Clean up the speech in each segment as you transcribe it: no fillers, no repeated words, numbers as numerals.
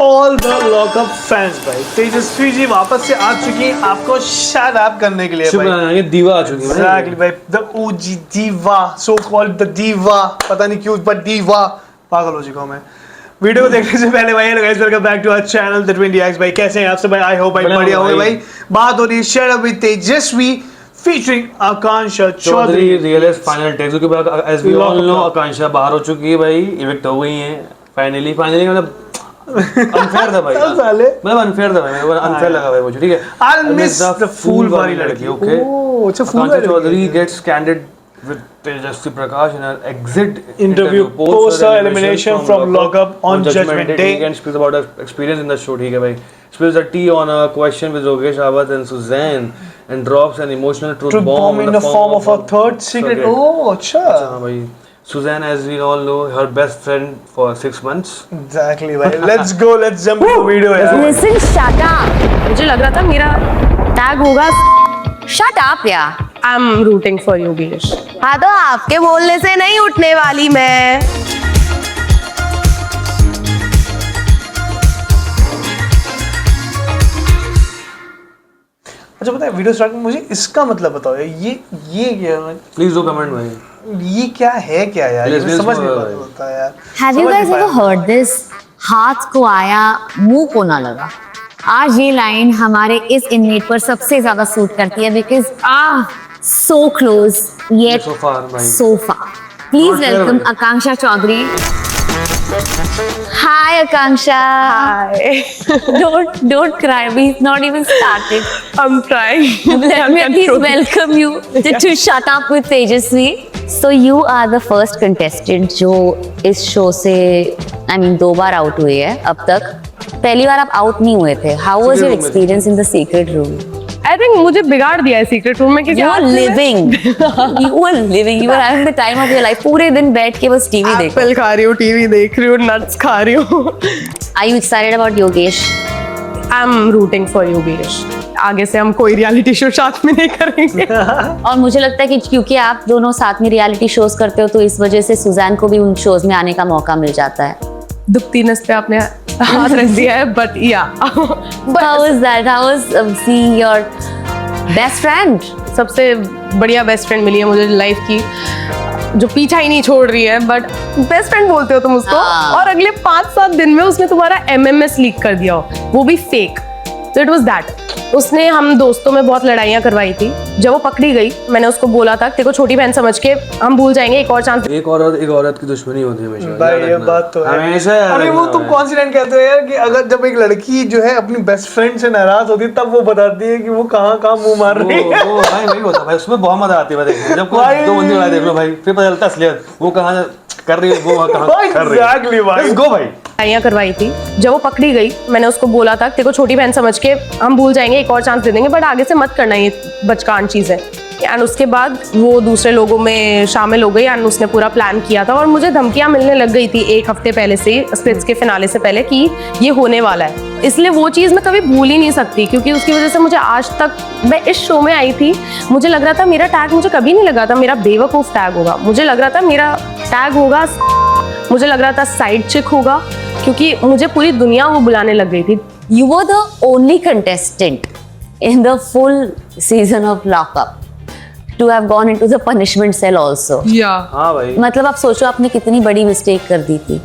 all the lockup fans भाई, तेजस्वी जी वापस से आ चुकी हैं आपको शट अप करने के लिए भाई। दीवा आ चुकी है Exactly भाई, the OG diva, so called the diva, पता नहीं क्यों but diva, पागल हो चुका हूँ मैं। वीडियो को देखने से पहले भाई guys welcome back to our channel the 20x भाई, कैसे हैं आप सब भाई? आई होप भाई बढ़िया होंगे भाई। बात हो रही है shut up with Tejasvi featuring Akanksha Chaudhary. Realist final takes के बाद as we all know Akanksha बाहर हो चुकी है भाई, इविक्ट हो गई है फाइनली मतलब अनफेयर था भाई, मतलब अनफेयर था भाई, मेरे को अनफेयर लगा भाई मुझे, ठीक है। आई मिस द फूल वाली लड़की, ओके। ओह अच्छा, फूल Akanksha Chaudhary gets candid with Tejasvi Prakash in her exit interview post her elimination from lockup on Judgment Day and speaks about her experience in the show, ठीक है भाई। Spills the tea on a question with Yogesh Awat and Suzanne and drops an emotional truth bomb in the form of a third secret. Oh अच्छा हाँ भाई। Suzanne, as we all know, her best friend for 6 months. Exactly भाई। Let's go, let's jump into video यार। Listen, shut up. मुझे लग रहा था मेरा टैग होगा shut up यार। I'm rooting for Yogesh. हाँ तो आपके बोलने से नहीं उठने वाली मैं। अच्छा पता है वीडियो स्टार्ट में मुझे इसका मतलब बताओ यार, ये क्या है? Please do comment भाई। ये क्या है क्या यार? Please, ये समझ नहीं please, पाता यार। Have you guys ever heard this? हाथ को आया मुंह को ना लगा। आज ये लाइन हमारे इस इनमेट पर सबसे ज्यादा सूट करती है because so close yet So far, भाई। so far. Please Not welcome fair, Akanksha Chaudhary. Hi Akanksha. Hi. Don't cry. We've not even started. I'm trying. Let me at least welcome you to Shut Up with Tejasvi. So you are the first contestant जो इस show से दो बार out हुई है अब तक। पहली बार आप आउट नहीं हुए थे। How was your experience in the secret room? I think मुझे बिगाड़ दिया है सीक्रेट रूम में क्योंकि You were living. You were living. You were having the time of your life. पूरे दिन बैठ के बस टीवी देखो। एप्पल खा रही हूँ, टीवी देख रही हूँ, नट्स खा रही हूँ। Are you excited about Yogesh? I'm rooting for Yogesh. आगे से हम कोई रियलिटी शो साथ में नहीं करेंगे। और मुझे लगता है कि क्योंकि आप दोनों साथ में रियलिटी शोज करते हो तो इस वजह से सुजैन को भी उन शोज में आने का मौका मिल जाता है। दुखती नस पे आपने हाथ रख दिया है, but yeah. How was that? How was seeing your best friend? सबसे बढ़िया बेस्ट फ्रेंड मिली है मुझे लाइफ की, जो पीछा ही नहीं छोड़ रही है, बट बेस्ट फ्रेंड बोलते हो तुम उसको। और अगले 5-7 दिन में उसने तुम्हारा MMS लीक कर दिया हो, वो भी फेक। तो इट वाज दैट। उसने हम दोस्तों में बहुत लड़ाइयाँ करवाई थी। जब वो पकड़ी गई मैंने उसको बोला था तेरे को छोटी बहन समझ के हम भूल जाएंगे, एक और चांस। एक औरत की दुश्मनी होती है हमेशा भाई ये बात तो है हमेशा। अरे वो तुम कौन सी लाइन कहते हो यार कि अगर जब एक लड़की जो है अपनी बेस्ट फ्रेंड से नाराज होती है तब वो बताती है कि वो कहाँ मुंह मार रही है। वो भाई वही होता है भाई, उसमें बहुत मजा आती है देखने जब कोई दो बंदी लड़ाई देख लो भाई, फिर पता चलता है असलियत वो कहाँ कर रही है, वो कहाँ कर रही है। एग्जैक्टली भाई। लेट्स गो भाई। लड़ाइयाँ करवाई थी। जब वो पकड़ी गई मैंने उसको बोला था तेरे को छोटी बहन समझ के हम भूल जाएंगे, एक और चांस दे देंगे, बट आगे से मत करना, ये बचकान चीज़ है। एंड उसके बाद वो दूसरे लोगों में शामिल हो गई एंड उसने पूरा प्लान किया था और मुझे धमकियाँ मिलने लग गई थी 1 हफ्ते पहले से, स्प्लिट्स के फिनाले से पहले, कि ये होने वाला है। इसलिए वो चीज़ मैं कभी भूल ही नहीं सकती क्योंकि उसकी वजह से मुझे आज तक, मैं इस शो में आई थी मुझे लग रहा था मेरा टैग, मुझे कभी नहीं लगा था मेरा बेवकूफ़ टैग होगा, मुझे लग रहा था मेरा टैग होगा, मुझे लग रहा था साइड चिक होगा, क्योंकि मुझे पूरी दुनिया वो बुलाने लग गई थी। You were the only contestant in the full season of Lockup to have gone into the punishment cell also. हाँ भाई, मतलब आप सोचो आपने कितनी बड़ी मिस्टेक कर दी थी।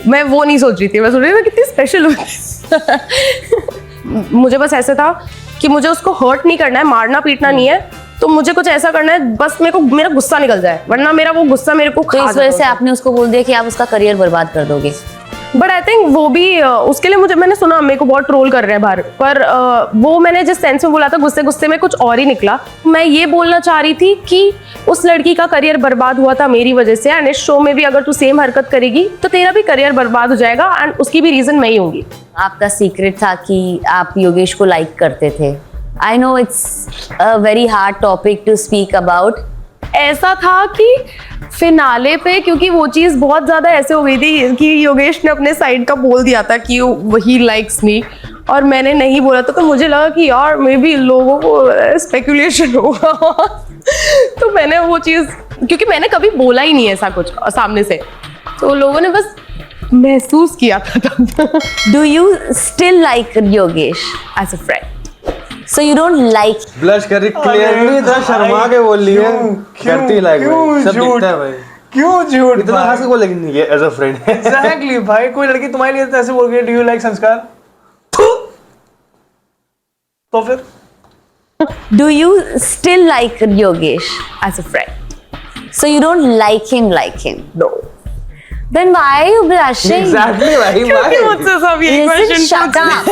मैं वो नहीं सोच रही थी, मैं सोच रही थी कितनी स्पेशल होती। मुझे बस ऐसे था कि मुझे उसको हर्ट नहीं करना है, मारना पीटना नहीं है, तो मुझे कुछ ऐसा करना है बस मेरे को मेरा गुस्सा निकल जाए, वरना मेरा वो गुस्सा मेरे को तो इस वजह से आपने उसको बोल दिया कि आप उसका करियर बर्बाद कर दोगे। बट आई थिंक वो भी उसके लिए मैंने सुना मेरे को बहुत ट्रोल कर रहे हैं बाहर, पर वो मैंने जिस सेंस में बोला था गुस्से में कुछ और ही निकला। मैं ये बोलना चाह रही थी कि उस लड़की का करियर बर्बाद हुआ था मेरी वजह से, एंड इस शो में भी अगर तू सेम हरकत करेगी तो तेरा भी करियर बर्बाद हो जाएगा, एंड उसकी भी रीजन मैं ही होंगी। आपका सीक्रेट था कि आप योगेश को लाइक करते थे। I know it's a very hard topic to speak about. ऐसा था कि फिनाले पे, क्योंकि वो चीज़ बहुत ज़्यादा ऐसे हो गई थी कि योगेश ने अपने साइड का बोल दिया था कि ही लाइक्स मी, और मैंने नहीं बोला तो मुझे लगा कि यार मे बी लोगों को स्पेकुलेशन होगा। तो मैंने वो चीज़, क्योंकि मैंने कभी बोला ही नहीं ऐसा कुछ सामने से, तो लोगों ने बस महसूस किया था तब Do you still like Yogesh? as a friend. So you don't like blush कर रही, क्लियरली इतना शर्मा के बोल रही है, करती लाइक भाई, सब दिखता है भाई। क्यों झूठ इतना हंस के बोल, लेकिन ये एज अ फ्रेंड है। एग्जैक्टली भाई, कोई लड़की तुम्हारे लिए ऐसे बोल गई, डू यू लाइक संस्कार, तो फिर Do you still like Yogesh? As a friend. So you don't like him? No. Then why are you blushing? Exactly भाई, क्योंकि मुझसे सब यही Listen, question shut up.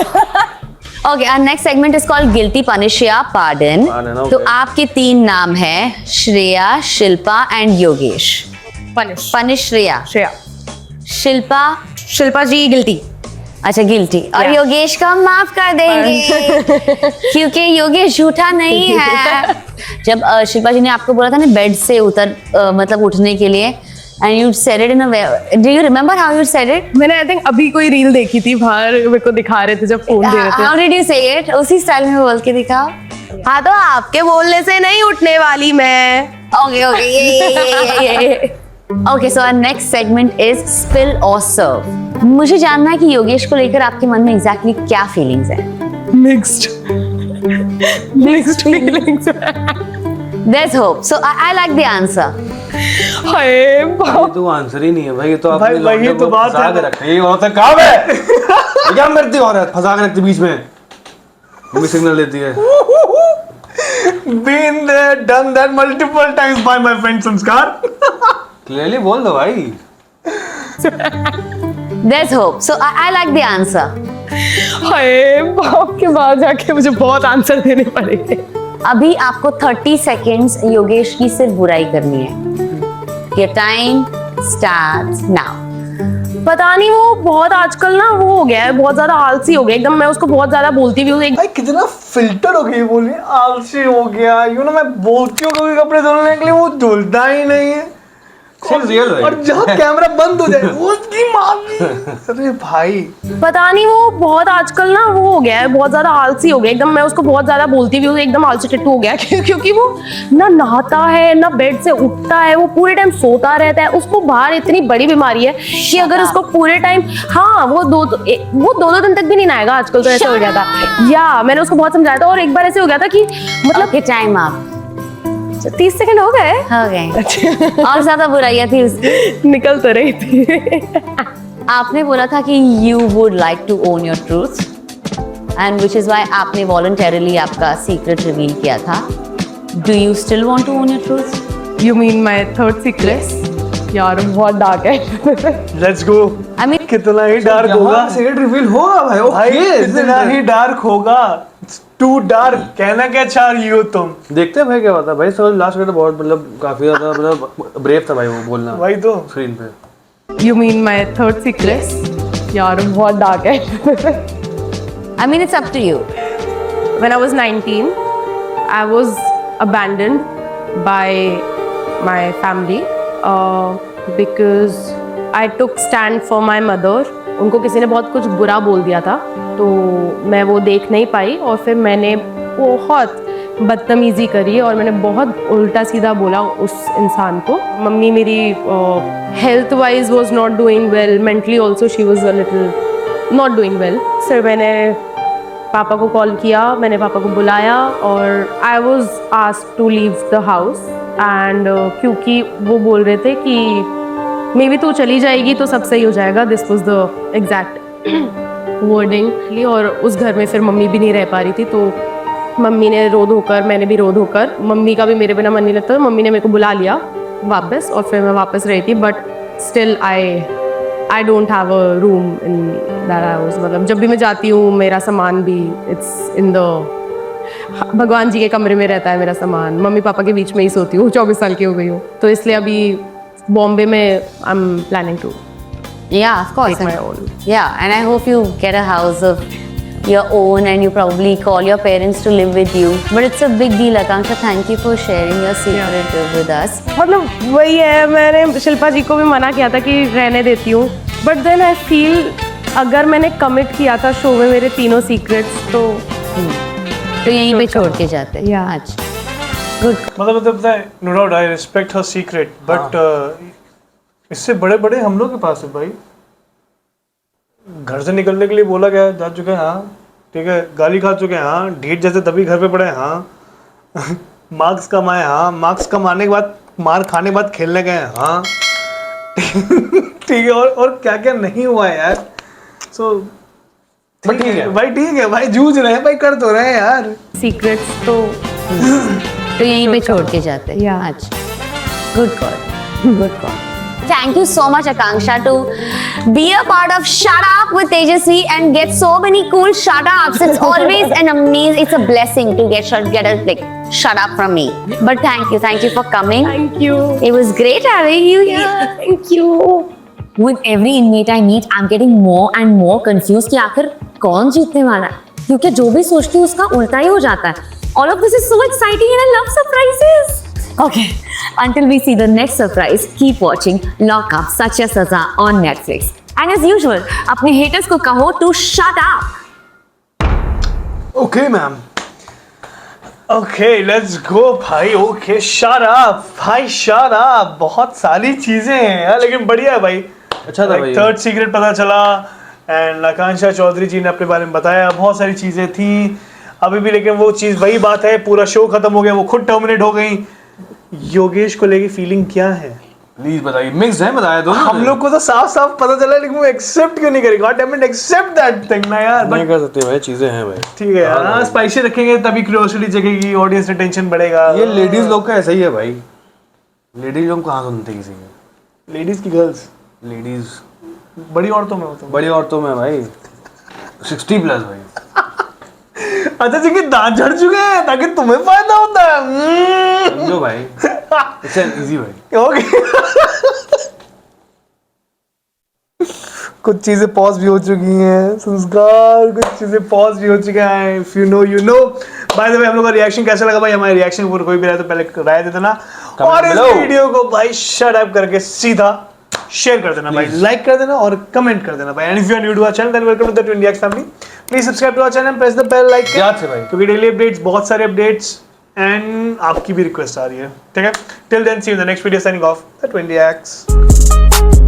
Okay, our next segment is called Guilty Punish या Pardon. Pardon, okay. तो आपके 3 नाम हैं, Shreya, Shilpa and Yogesh. Punish Shreya, Shilpa ji guilty. अच्छा गिल्टी, और Yeah. योगेश का हम माफ कर देंगे क्योंकि योगेश झूठा नहीं है। जब शिल्पा जी ने आपको बोला था ना बेड से मतलब उठने के लिए, and you said it in a way, do you remember how you said it? मैंने आई थिंक अभी कोई रील देखी थी, बाहर मेरे को दिखा रहे थे जब फोन दे रहे थे। हाउ डिड यू से इट? उसी स्टाइल में बोल के दिखाओ। हाँ, तो आपके बोलने से नहीं उठने वाली मैं। Okay, okay. Okay, so our next segment is spill or serve. मुझे जानना है कि योगेश को लेकर आपके मन में exactly क्या feelings है? Mixed feelings। There's hope. So I like the answer. हाय ये तो आंसर ही नहीं है भाई, ये तो भाई, आपने वही लौंडे तो को बात फंसा है। के रखा है। ये औरत कहाँ है? ये क्या करती है औरत? फंसा के रखती बीच में, मम्मी सिग्नल देती है। Been there, done that multiple times by my friend संस्कार। क्लियरली बोल दो भाई। There's hope. So I like the answer. हाय बाप के बाद जाके मुझे बहुत आंसर देने पड़ेंगे। अभी आपको 30 seconds योगेश की सिर्फ बुराई करनी है। Your time starts now. पता नहीं वो बहुत आजकल ना वो हो गया है, बहुत ज्यादा आलसी हो गया एकदम। मैं उसको बहुत ज्यादा बोलती भी हूँ। भाई कितना फिल्टर हो गई बोली, आलसी हो गया। मैं बोलती हूँ कभी कपड़े धुलने के लिए, वो धुलता ही नहीं है। रियल और जहाँ कैमरा बंद हो जाए वो उसकी माँ की। अरे भाई पता नहीं वो बहुत आजकल ना वो हो गया है, बहुत ज्यादा आलसी हो गया एकदम। मैं उसको बहुत ज्यादा बोलती भी हूँ, एकदम आलसी टिट्टू हो गया क्योंकि वो ना नहाता है ना बेड से उठता है, वो पूरे टाइम सोता रहता है। उसको बाहर इतनी बड़ी बीमारी है कि अगर उसको पूरे टाइम, हाँ वो दो दिन तक भी नहीं नहाएगा आजकल। तो ऐसे हो गया था, या मैंने उसको बहुत समझाया था। और एक बार ऐसे हो गया था कि मतलब Okay, time up. 30 सेकंड हो गए। हो गए। और ज्यादा बुराइयां थी उसकी। निकल तो रही थी। आपने बोला था कि you would like to own your truth, and which is why आपने voluntarily आपका secret reveal किया था. Do you still want to own your truth? You mean my third secret? यार बहुत डार्क है। Let's go. I mean, कितना ही dark होगा, secret reveal होगा भाई। भाई ओके, कितना ही डार्क होगा। टू डार्क, कहना क्या चाह रही हो तुम? देखते हैं भाई क्या होता है भाई। सब लास्ट में तो बहुत मतलब काफी ज्यादा मतलब ब्रेव था भाई वो बोलना भाई तो स्क्रीन पे। You mean my third secret? यार बहुत डार्क है। I mean, it's up to you. When I was 19, I was abandoned by my family because I took stand for my mother. उनको किसी ने बहुत कुछ बुरा बोल दिया था, तो मैं वो देख नहीं पाई और फिर मैंने बहुत बदतमीज़ी करी और मैंने बहुत उल्टा सीधा बोला उस इंसान को। मम्मी मेरी health wise was not doing well, mentally also she was a little not doing well. फिर मैंने पापा को कॉल किया, मैंने पापा को बुलाया और I was asked to leave the house. And क्योंकि वो बोल रहे थे कि मे बी तू चली जाएगी तो सब सही हो जाएगा, this was the exact wording. और उस घर में फिर मम्मी भी नहीं रह पा रही थी, तो मम्मी ने रो धोकर, मैंने भी रो धोकर, मम्मी का भी मेरे बिना मन नहीं लगता, मम्मी ने मेरे को बुला लिया वापस और फिर मैं वापस रही थी। But still I don't have a room in that house. मतलब जब भी मैं जाती हूँ मेरा सामान भी इट्स इन द भगवान जी के कमरे में रहता है मेरा सामान। मम्मी पापा के बीच में ही सोती हूँ, 24 साल की हो गई हूँ, तो इसलिए अभी बॉम्बे में I am planning to Yeah, of course. take my own. Yeah, and I hope you get a house of your own and you probably call your parents to live with you. But it's a big deal, Akanksha. Thank you for sharing your secret with us. मतलब वही है, मैंने शिल्पा जी को भी मना किया था कि रहने देती हूँ, बट देन आई फील अगर मैंने कमिट किया था शो में मेरे तीनों सीक्रेट्स तो यहीं पे छोड़ के जाते हैं। Yeah. अच्छा, गुड। मतलब no doubt I respect her secret, but इससे बड़े बड़े हम लोग के पास है भाई। घर से निकलने के लिए बोला गया, जा चुके हैं हाँ, ठीक है, गाली खा चुके हैं हाँ, ढीठ जैसे तभी घर पे पड़े हैं हाँ, मार्क्स कमाए हाँ, मार्क्स कमाने के बाद मार खाने के बाद खेलने गए हैं हाँ, ठीक है, और क्या क्या नहीं हुआ है यार। सो ठीक है भाई, ठीक है भाई, जूझ रहे हैं भाई, कर तो रहे हैं यार। सीक्रेट्स तो तो यहीं पे छोड़ के जाते हैं। Yeah. अच्छा, good call, good call. Thank you so much, Akanksha, to be a part of Shut Up with Tejasvi and get so many cool shut ups. It's always an amazing, it's a blessing to get a like shut up from me. But thank you for coming. Thank you. It was great having you here. Yeah, thank you. With every inmate I meet, I'm getting more and more confused कि आखिर कौन जीतने वाला है, क्योंकि जो भी सोचती हूँ उसका उल्टा ही हो जाता है। All of this is so exciting and I love surprises. Okay, until we see the next surprise, keep watching Lock Up Sach Hai Saza on Netflix. And as usual, अपने haters को कहो to shut up. Okay, ma'am. Okay, let's go भाई। Okay, shut up भाई, shut up। बहुत सारी चीजें हैं यार, लेकिन बढ़िया है भाई। अच्छा था भाई। थर्ड सीक्रेट पता चला एंड आकांक्षा चौधरी जी ने अपने बारे में बताया, बहुत सारी चीजें थी अभी भी, लेकिन वो चीज वही बात है, पूरा शो खत्म हो गया, वो खुद टर्मिनेट हो गई। योगेश को लेके फीलिंग क्या है? प्लीज बताइए। मिक्स है, बताया दो। हम लोग को तो साफ साफ पता चला, लेकिन वो एक्सेप्ट क्यों नहीं करेगा? God damn it, accept that thing ना यार। नहीं कर सकते भाई, चीजें हैं भाई। ठीक है यार, हाँ, स्पाइसी रखेंगे तभी क्यूरियोसिटी जगेगी, ऑडियंस का टेंशन बढ़ेगा। ये लेडीज लोग का ऐसा ही है भाई, लेडीज लोग कहाँ सुनते किसी के? लेडीज की गर्ल्स, लेडीज बड़ी औरतों में होता है। बड़ी औरतों में भाई 60+ भाई। अच्छा जी कि दांत झड़ चुके हैं ताकि तुम्हें फायदा होता है। समझो भाई, इट्स इजी भाई। ओके, कुछ चीजें पॉज भी हो चुकी हैं, संस्कार, कुछ चीजें पॉज भी हो चुके हैं। If you know you know. By the way, हम लोग का रिएक्शन कैसा लगा भाई? हमारे रिएक्शन पर कोई भी रहा तो पहले राय दे देना, और इस वीडियो को भाई शट अप करके सीधा शेयर कर देना भाई, लाइक कर देना और कमेंट कर देना भाई। And if you are new to our channel then welcome to the twin DX family. Please subscribe to our channel, press the bell like, याद से भाई, क्योंकि डेली अपडेट्स, बहुत सारे अपडेट्स एंड आपकी भी रिक्वेस्ट आ रही है। ठीक है, till then see you in the next video, signing off the twin dx.